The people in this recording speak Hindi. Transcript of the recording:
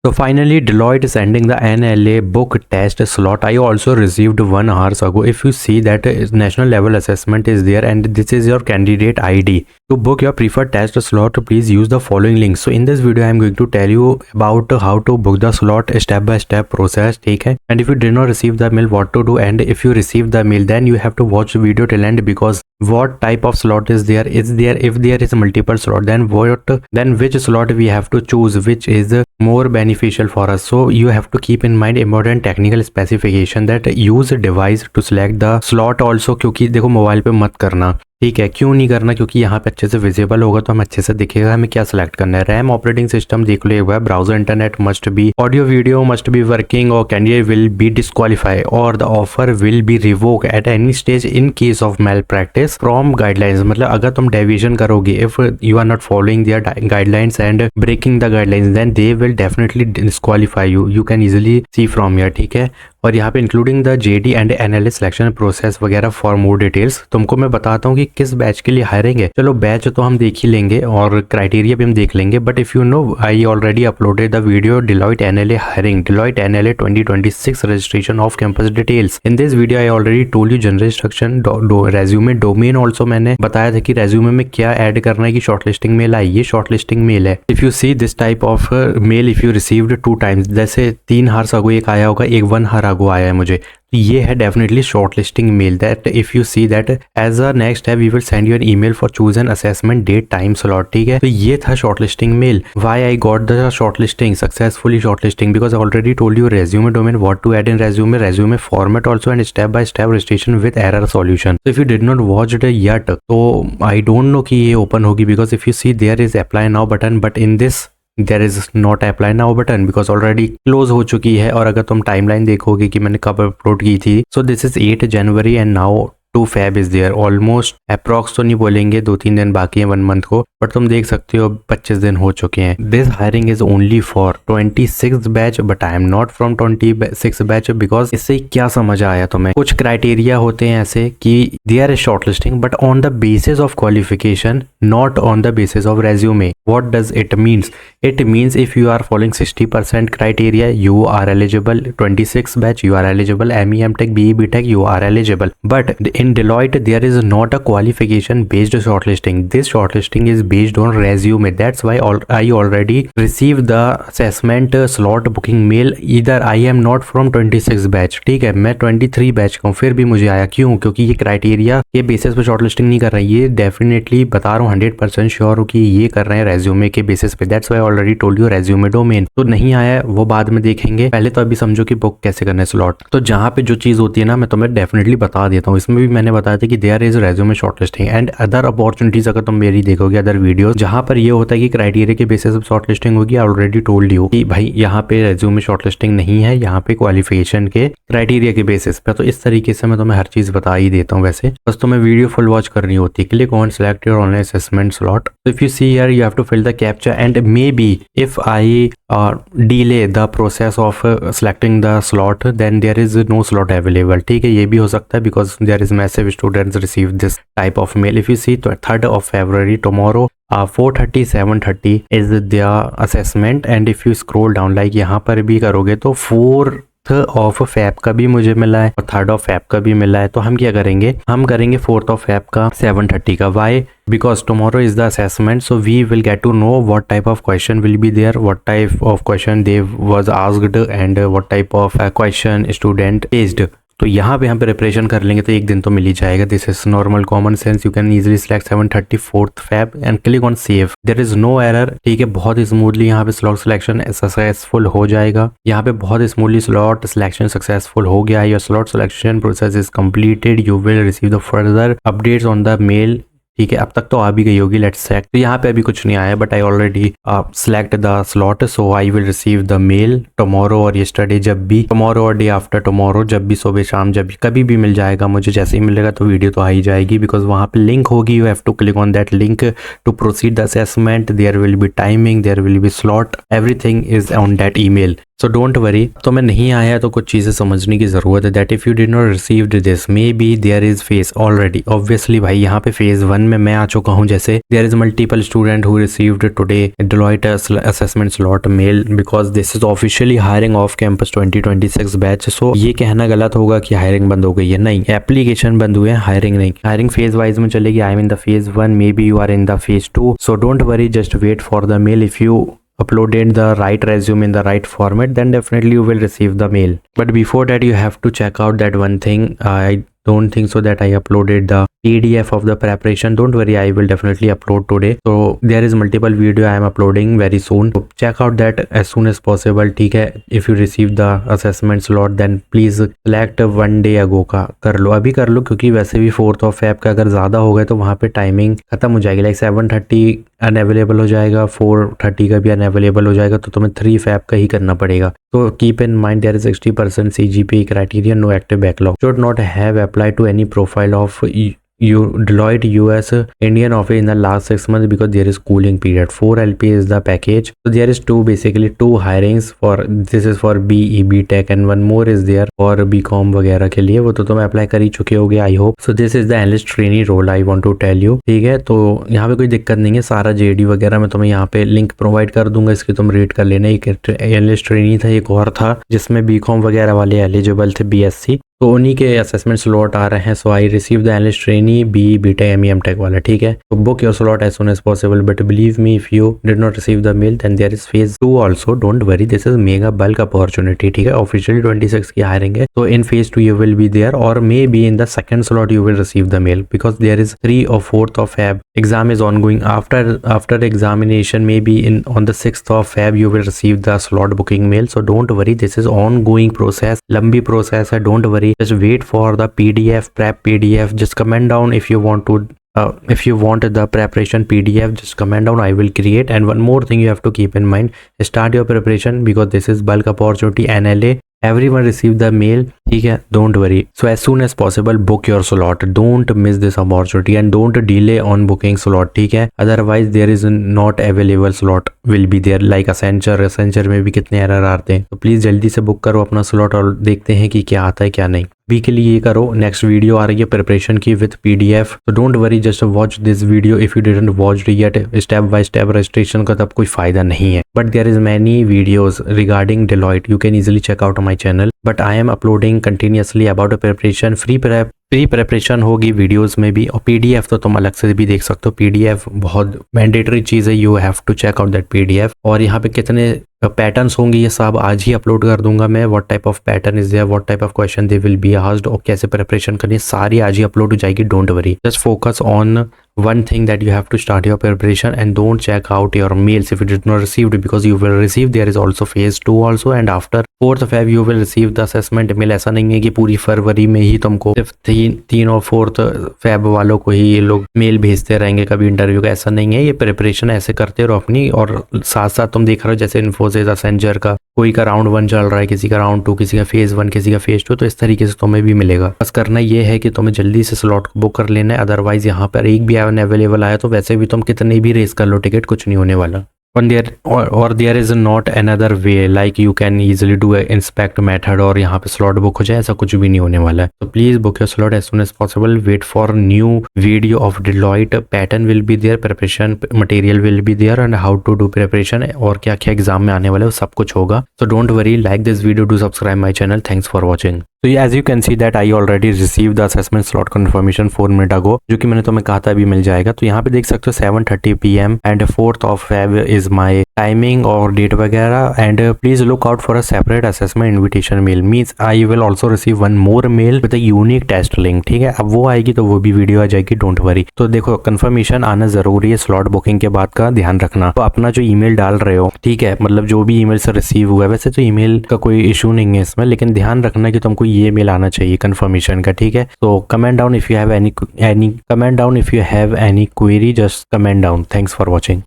So finally, Deloitte is sending the NLA book test slot. I also received 1 hour ago. If you see that national level assessment is there and this is your candidate ID. To book your preferred test slot, please use the following links. So in this video, I am going to tell you about how to book the slot, step by step process. ठीक है? And if you did not receive the mail, what to do? And if you receive the mail, then you have to watch the video till end, because what type of slot is there? If there is multiple slot, then which slot we have to choose, which is more beneficial for us. So you have to keep in mind important technical specification that use device to select the slot also. क्योंकि देखो मोबाइल पे मत करना, ठीक है? क्यों नहीं करना? क्योंकि यहाँ पे अच्छे से विजिबल होगा तो हम अच्छे से दिखेगा हमें क्या सिलेक्ट करना है। रैम ऑपरेटिंग सिस्टम देख लो, web browser, internet must be, audio video must be working, और कैंडिडेट विल बी डिस्क्वालीफाई और the offer will be revoke at any stage in case of malpractice from guidelines. मतलब अगर तुम डेविएशन करोगे, if you are not following their guidelines and breaking the guidelines, then they will definitely disqualify you can easily see from here, ठीक है? और यहाँ पे including the JD and एनएलए selection process वगैरह फॉर मोर डिटेल्स। तुमको मैं बताता हूँ कि किस बैच के लिए हायरिंग है। चलो बैच तो हम देख ही लेंगे और क्राइटेरिया भी हम देख लेंगे, but if you know I already uploaded the video Deloitte NLA hiring, Deloitte NLA 2026 registration off campus details. In this video I already told you general instruction, resume domain also मैंने बताया था कि रेज्यूमे में क्या ऐड करना है कि शॉर्टलिस्टिंग मेल आई, ये शॉर्टलिस्टिंग मेल है। If you see this type of male, if you received 2 times, जैसे 3 हार्स अगो एक आया होगा, एक 1 हार अगो आया है मुझे, तो ये है definitely shortlisting mail. That if you see that as a next है we will send you an email for choose an assessment date time slot, ठीक है? तो ये था shortlisting mail. Why I got the shortlisting successfully shortlisting, because I already told you resume domain, what to add in resume format also, and step by step registration with error solution. If you did not watch it yet, तो आई डोंट नो कि ये ओपन होगी, because if you see there is apply now button, but in this there is not apply now button because already close हो चुकी है। और अगर तुम टाइमलाइन देखोगे कि मैंने कब अपलोड की थी, so this is 8 January and now 2 Feb is there. Almost approx तो नहीं बोलेंगे, 2-3 दिन बाकी है 1 मंथ को, बट तुम देख सकते हो 25 दिन हो चुके हैं। This hiring is only for 26th batch, but I am not from 26 batch, because इससे क्या समझ आया तुम्हें? कुछ क्राइटेरिया होते हैं ऐसे कि there is shortlisting but on the basis of qualification, not on the basis of resume. What does it means? It means if you are following 60% criteria, you are eligible. 26 batch, you are eligible. ME, MTech, BE, BTech, you are eligible. But in Deloitte, there is not a qualification based shortlisting. This shortlisting is based on resume. That's why I already received the assessment slot booking mail. Either I am not from 26 batch, ठीक है? मैं 23 बैच का हूँ, फिर भी मुझे आया। क्यों? क्योंकि ये क्राइटेरिया के बेसिस पे शॉर्टलिस्टिंग नहीं कर रहा है। ये डेफिनेटली बता रहा हूँ, 100% श्योर हूँ कि ये कर रहे हैं रेज्यूमे के बेसिस पे। That's why already told you resume domain. तो नहीं आया वो बाद में देखेंगे, पहले तो अभी समझो कि बुक कैसे करना है स्लॉट। तो जहाँ पे जो चीज होती है ना, मैं तुम्हें डेफिनेटली बता देता हूँ। इसमें भी मैंने बताया था कि there is resume shortlisting and other opportunities. अगर तुम मेरी देखोगे अदर वीडियो जहाँ पर ये होता है कि क्राइटेरिया के बेसिस पे शॉर्टलिस्टिंग होगी, ऑलरेडी टोल्ड यू कि भाई यहाँ पे रेज्यूमे शॉर्टलिस्टिंग नहीं है, यहाँ पे क्वालिफिकेशन के क्राइटेरिया के बेसिस पे। तो इस तरीके से मैं तुम्हें हर चीज बता ही देता हूँ। वैसे बस तुम्हें वीडियो फुल वॉच करनी होती है। Click on select your online assessment slot. If you see here you have to fill the captcha and maybe if I delay the process of selecting the slot, then there is no slot available, ठीक है? ये भी हो सकता है because there is massive students receive this type of mail. If you see 3rd of February, tomorrow 4:30 7:30 is the assessment, and if you scroll down like यहाँ पर भी करोगे तो 4th of Feb का भी मुझे मिला है और 3rd of Feb का भी मिला है। तो हम क्या करेंगे? हम करेंगे 4th of Feb का 7:30 का। Why? Because tomorrow is the assessment, so we will get to know what type of question will be there, what type of question they was asked, and what type of question student faced. तो यहाँ पे हम प्रिपरेशन कर लेंगे तो एक दिन तो मिल ही जाएगा। This is normal common sense. You can easily select 7:30 4th Feb and click on save. There is no error, ठीक है? बहुत स्मूथली यहाँ पे स्लॉट सिलेक्शन सक्सेसफुल हो जाएगा। यहाँ पे बहुत स्मूथली स्लॉट सिलेक्शन सक्सेसफुल हो गया है। Your slot selection process is completed. You will receive the further updates on the mail, ठीक है? अब तक तो आ भी गई होगी। Let's check. तो यहाँ पे अभी कुछ नहीं आया, but I already select the slot, so I will receive the mail tomorrow और यस्टरडे, जब भी टुमारो और डे आफ्टर टुमारो, जब भी सुबह शाम, जब भी कभी भी मिल जाएगा मुझे। जैसे ही मिलेगा तो वीडियो तो आ ही जाएगी, बिकॉज वहाँ पे लिंक होगी। You have to click on that link to proceed the assessment. There will be timing, there will be slot, everything is on that email. So don't worry, तो मैं नहीं आया तो कुछ चीज़ें समझने की ज़रूरत है that if you did not received this maybe there is phase already. Obviously भाई यहाँ पे फेज 1 में मैं आ चुका हूँ, जैसे there is multiple student who received today Deloitte assessment slot mail because this is officially hiring off campus 2026 batch. So ये कहना गलत होगा कि हायरिंग बंद हो गई है, नहीं, एप्लीकेशन बंद हुए हैं, हायरिंग नहीं। हायरिंग फेज वाइज में चलेगी। I am in the phase 1, maybe you are in the phase 2, so don't worry, just wait for the mail. If you uploaded the right resume in the right format, then definitely you will receive the mail. But before that you have to check out that one thing. I don't think so that I uploaded the PDF of the preparation. Don't worry, I will definitely upload today. So there is multiple video I am uploading very soon, so check out that as soon as possible, ठीक है। If you receive the assessment slot then please select one day ago का कर लो, अभी कर लो, क्योंकि वैसे भी 4th of Feb का अगर ज़्यादा हो गए तो वहाँ पे टाइमिंग खत्म हो जाएगी। लाइक 7:30 अनअवेलेबल हो जाएगा, 4:30 का भी अनअवेलेबल हो जाएगा, तो तुम्हें 3 Feb का ही करना पड़ेगा। तो keep in mind there is 60% CGPA criteria, no active backlog, should not have applied to any profile of Deloitte US Indian office in the last 6 months because there is cooling period. 4 LP is the package. So there is basically two hirings for this is for BE BTech and one more is there for BCom वगैरह के लिए, वो तो तुम अप्लाई कर ही चुके होगे I hope. So this is the analyst trainee role I want to tell you, ठीक है। तो यहाँ पे कोई दिक्कत नहीं है, सारा JD वगैरह मैं तुम्हें यहाँ पे लिंक प्रोवाइड कर दूंगा, इसकी तुम रीड कर लेना। एक एनालिस्ट ट्रेनी था, एक और था जिसमें BCom वगैरह वाले एलिजिबल थे, BSc, तो उन्हीं के असेसमेंट स्लॉट आ रहे हैं। So I receive the analyst trainee BE BTech ME MTech वाला, ठीक है। तो book your slot as soon as possible, but believe me if you did not receive the mail then there is phase 2 also, don't worry, this is mega bulk opportunity, ठीक है। ऑफिशियली 26 की हायरिंग है, तो in phase 2 you will be there और may be in the second slot you will receive the mail because there is 3 or 4th of Feb exam is ongoing. After examination maybe on the 6th of Feb you will receive the slot booking mail. So don't worry, this is ongoing process, लंबी process है, don't worry, just wait for the PDF prep PDF. Just comment down if you want to if you want the preparation PDF, just comment down, I will create. And one more thing you have to keep in mind, start your preparation because this is bulk opportunity NLA, everyone receive the mail, ठीक है, don't worry. So as soon as possible book your slot, don't miss this opportunity and don't delay on booking slot, ठीक है। Otherwise there is not available slot will be there like Accenture में भी कितने एरर आते हैं, तो प्लीज जल्दी से बुक करो अपना स्लॉट और देखते हैं कि क्या आता है क्या नहीं। अभी के लिए ये करो, नेक्स्ट वीडियो आ रही है प्रिपरेशन की विद PDF, तो don't worry, just watch this video if you didn't watch yet. Step by step registration का तब कोई फायदा नहीं है, but there is many videos regarding Deloitte, you can easily check out my channel, but I am uploading continuously about preparation. Free preparation होगी वीडियोस में भी, और PDF तो तुम अलग से भी देख सकते हो। PDF बहुत मैंडेटरी चीज़ है, you have to check out that PDF। और यहाँ पे कितने पैटर्न्स होंगे ये सब आज ही अपलोड कर दूंगा मैं, what type of pattern is there, what type of question they will be asked, और कैसे प्रिपरेशन करनी है, सारी आज ही अपलोड हो जाएगी। Don't worry, just focus on one thing that you have to start your preparation and don't check out your mails if you did not receive it because you will receive, there is also phase 2 also and after 4th Feb you will receive the assessment mail। ऐसा नहीं है कि पूरी फरवरी में ही तुमको सिर्फ 3 और 4th Feb वालों को ही ये लोग मेल भेजते रहेंगे कभी इंटरव्यू का, ऐसा नहीं है। ये प्रिपरेशन ऐसे करते रहो अपनी, और साथ साथ तुम देख रहे हो जैसे इन्फोसिस Accenture का कोई का राउंड 1 चल रहा है, किसी का राउंड 2, किसी का फेज 1, किसी का फेज 2, तो इस तरीके से तुम्हें भी मिलेगा। बस करना ये है कि तुम्हें जल्दी से स्लॉट को बुक कर लेना है, अदरवाइज यहाँ पर एक भी अवेलेबल आया तो वैसे भी तुम कितने भी रेस कर लो टिकट, कुछ नहीं होने वाला। और there is not another way like you can easily do inspect method और यहाँ पे स्लॉट बुक हो जाए, ऐसा कुछ भी नहीं होने वाला है। तो please book your slot as soon as possible, wait for new video of Deloitte, pattern will be there, preparation material will be there and how to do preparation, और क्या क्या एग्जाम में आने वाला है वो सब कुछ होगा। So don't worry, like this video, do subscribe my channel, thanks for watching. तो as you can see that I already receive the assessment slot confirmation 4 minute ago, जो कि मैंने तुम्हें कहा था अभी मिल जाएगा। तो यहाँ पे देख सकते हो 7:30 PM and 4th of Feb is my timing और डेट वगैरह, and please look out for a separate assessment invitation mail, means I will also receive one more mail with a unique test link, ठीक है। अब वो आएगी तो वो भी वीडियो आ जाएगी, डोंट वरी। तो देखो कंफर्मेशन आना जरूरी है स्लॉट बुकिंग के बाद का ध्यान रखना। तो अपना जो ईमेल डाल रहे हो, ठीक है, मतलब जो भी ईमेल से रिसीव हुआ है, वैसे तो ईमेल का कोई इशू नहीं है इसमें, लेकिन ध्यान रखना कि तुमको ये मेल आना चाहिए कंफर्मेशन का, ठीक है। तो comment down if you have any query, just comment down. Thanks for watching.